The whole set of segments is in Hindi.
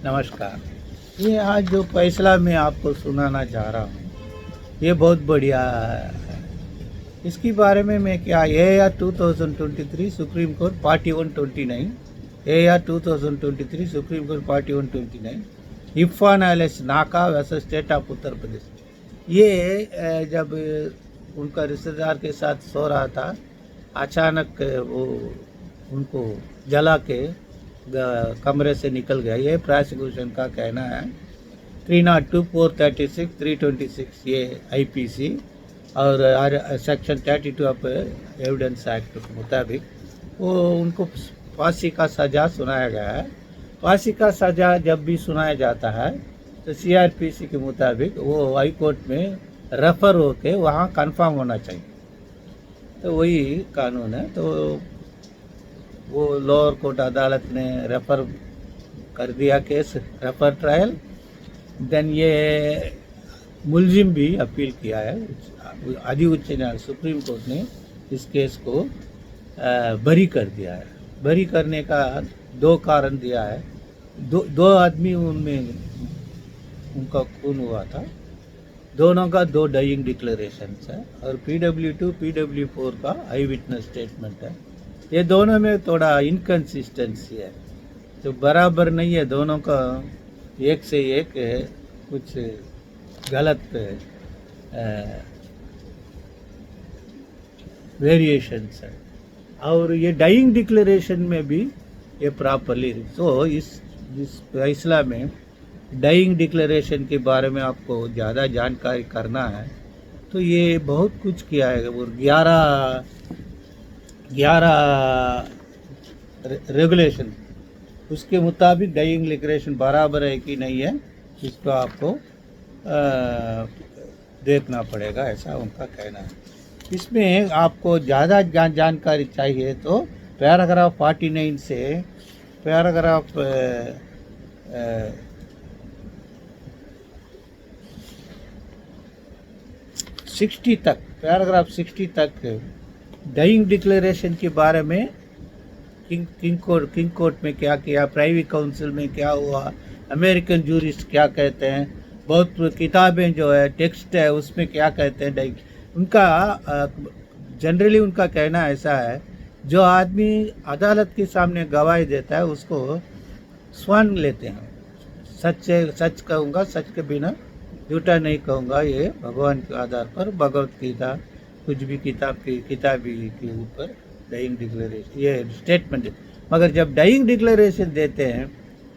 नमस्कार। ये आज जो फैसला मैं आपको सुनाना चाह रहा हूँ, ये बहुत बढ़िया है। इसके बारे में मैं क्या AR 2023 supreme court part 129, AR 2023 supreme court part 129, Irfan alias Naka versus state of Uttar Pradesh. ये जब उनका रिश्तेदार के साथ सो रहा था, अचानक वो उनको जला के कमरे से निकल गया। ये प्रोसिक्यूशन का कहना है। 302, 436, 326 ये IPC और सेक्शन 32 ऑफ एविडेंस एक्ट के मुताबिक वो उनको फांसी का सज़ा सुनाया गया है। फांसी का सज़ा जब भी सुनाया जाता है तो CRPC के मुताबिक वो हाई कोर्ट में रेफर होके वहाँ कंफर्म होना चाहिए। तो वही कानून है। तो वो लोअर कोर्ट अदालत ने रेफर कर दिया केस, रेफर ट्रायल। देन ये मुलजिम भी अपील किया है। आदि उच्च न्यायालय सुप्रीम कोर्ट ने इस केस को बरी कर दिया है। बरी करने का दो कारण दिया है। दो आदमी उनमें उनका खून हुआ था, दोनों का 2 डाइंग डिक्लेरेशंस है और PW2 PW4 का आई विटनेस स्टेटमेंट है। ये दोनों में थोड़ा इनकन्सिस्टेंसी है, तो बराबर नहीं है। दोनों का एक से एक कुछ गलत वेरिएशंस है। और ये डाइंग डिक्लेरेशन में भी ये प्रॉपरली। तो इस फैसला में डाइंग डिक्लेरेशन के बारे में आपको ज़्यादा जानकारी करना है तो ये बहुत कुछ किया है। और 11 रेगुलेशन उसके मुताबिक डाइंग डिक्लेरेशन बराबर है कि नहीं है, इसको आपको देखना पड़ेगा, ऐसा उनका कहना है। इसमें आपको ज़्यादा जानकारी चाहिए तो पैराग्राफ 49 से पैराग्राफ 60 तक, पैराग्राफ 60 तक डाइंग डिक्लेरेशन के बारे में किंग कोर्ट में क्या किया, प्राइवेट काउंसिल में क्या हुआ, अमेरिकन जूरिस्ट क्या कहते हैं, बहुत किताबें जो है टेक्स्ट है उसमें क्या कहते हैं। उनका जनरली उनका कहना ऐसा है, जो आदमी अदालत के सामने गवाही देता है उसको स्वर्ण लेते हैं। सच कहूँगा, सच के बिना झूठा नहीं कहूँगा। ये भगवान के आधार पर भगवत गीता कुछ भी किताबी के ऊपर डाइंग डिक्लेरेशन ये स्टेटमेंट है। मगर जब डाइंग डिक्लेरेशन देते हैं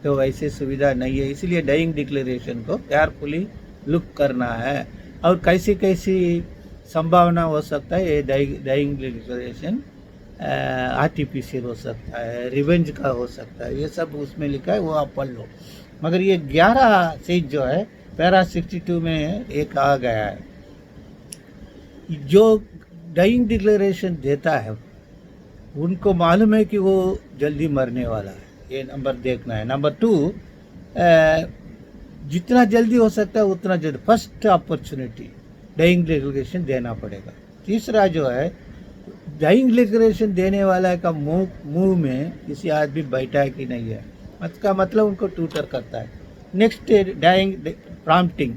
तो वैसे सुविधा नहीं है, इसलिए डाइंग डिक्लेरेशन को केयरफुली लुक करना है। और कैसी कैसी संभावना हो सकता है, ये डाइंग डिक्लेरेशन आर्टिफिशियल हो सकता है, रिवेंज का हो सकता है, ये सब उसमें लिखा है, वो आप पढ़ लो। मगर ये 11 चीज जो है पैरा 62 में एक आ गया है। जो डाइंग डिक्लेरेशन देता है उनको मालूम है कि वो जल्दी मरने वाला है, ये नंबर देखना है। नंबर 2, जितना जल्दी हो सकता है उतना जल्दी फर्स्ट अपॉर्चुनिटी डाइंग डिक्लेरेशन देना पड़ेगा। तीसरा जो है, डाइंग डिक्लेरेशन देने वाला का मुंह में किसी आदमी बैठा है कि नहीं है, इसका मतलब उनको ट्यूटर करता है। नेक्स्ट डाइंग प्रॉम्प्टिंग,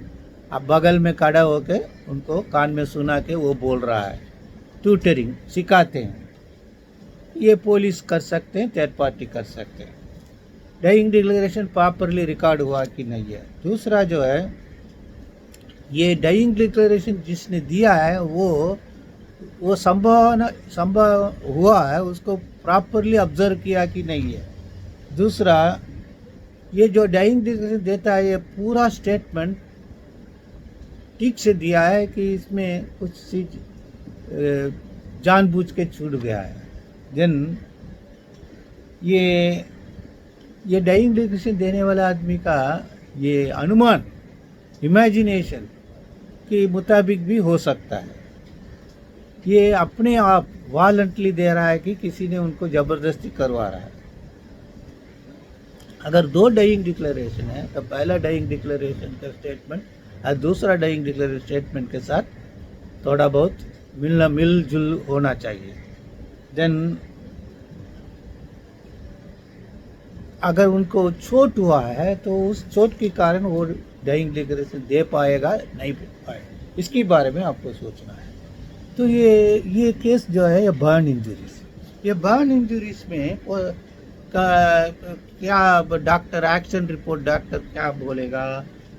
अब बगल में खड़ा होकर उनको कान में सुना के वो बोल रहा है, ट्यूटरिंग सिखाते हैं। ये पुलिस कर सकते हैं, थर्ड पार्टी कर सकते हैं। डाइंग डिक्लेरेशन प्रॉपरली रिकॉर्ड हुआ कि नहीं है। दूसरा जो है, ये डाइंग डिक्लेरेशन जिसने दिया है वो संभव हुआ है, उसको प्रॉपरली ऑब्जर्व किया कि नहीं है। दूसरा, ये जो डाइंग डिक्लेरेशन देता है ये पूरा स्टेटमेंट ठीक से दिया है कि इसमें कुछ चीज जानबूझ के छूट गया है। देन ये डाइंग डिक्लेरेशन देने वाला आदमी का ये अनुमान, इमेजिनेशन के मुताबिक भी हो सकता है। ये अपने आप वॉलंटली दे रहा है कि किसी ने उनको ज़बरदस्ती करवा रहा है। अगर 2 डाइंग डिक्लेरेशन है तो पहला डाइंग डिक्लेरेशन का स्टेटमेंट और दूसरा डाइंग डिक्लेरेशन स्टेटमेंट के साथ थोड़ा बहुत मिलजुल होना चाहिए। देन अगर उनको चोट हुआ है तो उस चोट के कारण वो डाइंग डिक्लेरेशन दे पाएगा नहीं पाएगा, इसके बारे में आपको सोचना है। तो ये केस जो है ये बर्न इंजरीज, ये बर्न इंजरीज में क्या डॉक्टर एक्शन रिपोर्ट डॉक्टर क्या बोलेगा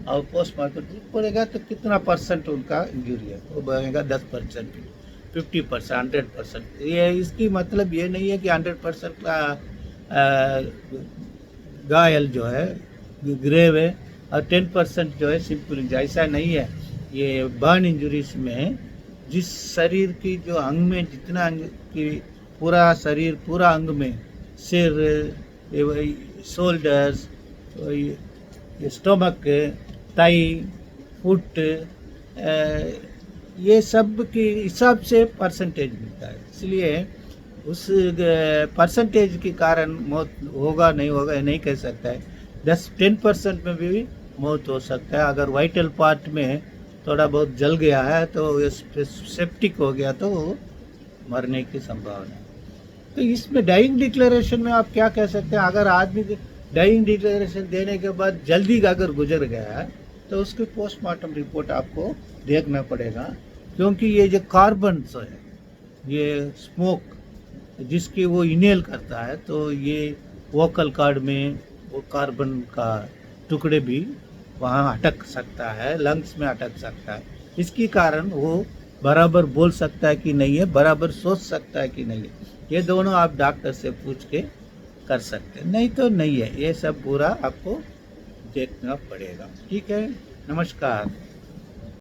और पोस्टमार्टम रिपोर्ट बोलेगा तो कितना परसेंट उनका इंजरी है, वो बोलेगा 10%, 50%, 100%। ये इसकी मतलब ये नहीं है कि 100% का घायल जो है ग्रेव है और 10% जो है सिंपल इंजरी, ऐसा नहीं है। ये बर्न इंजरीज में जिस शरीर की जो अंग में जितना अंग की पूरा शरीर पूरा अंग में सिर, शोल्डर्स, स्टमक, थाई, फुट, ये सब के हिसाब से परसेंटेज मिलता है। इसलिए उस परसेंटेज के कारण मौत होगा नहीं होगा ये नहीं कह सकता है। 10% में भी मौत हो सकता है। अगर वाइटल पार्ट में थोड़ा बहुत जल गया है तो सेप्टिक हो गया तो मरने की संभावना है। तो इसमें डाइंग डिक्लेरेशन में आप क्या कह सकते हैं, अगर आदमी डाइंग डिक्लेरेशन देने के बाद जल्दी अगर गुजर गया है तो उसकी पोस्टमार्टम रिपोर्ट आपको देखना पड़ेगा, क्योंकि ये जो कार्बन है, ये स्मोक जिसकी वो इनहेल करता है तो ये वोकल कॉर्ड में वो कार्बन का टुकड़े भी वहाँ अटक सकता है, लंग्स में अटक सकता है। इसके कारण वो बराबर बोल सकता है कि नहीं है, बराबर सोच सकता है कि नहीं है, ये दोनों आप डॉक्टर से पूछ के कर सकते हैं, नहीं तो नहीं है। ये सब पूरा आपको देखना पड़ेगा। ठीक है, नमस्कार।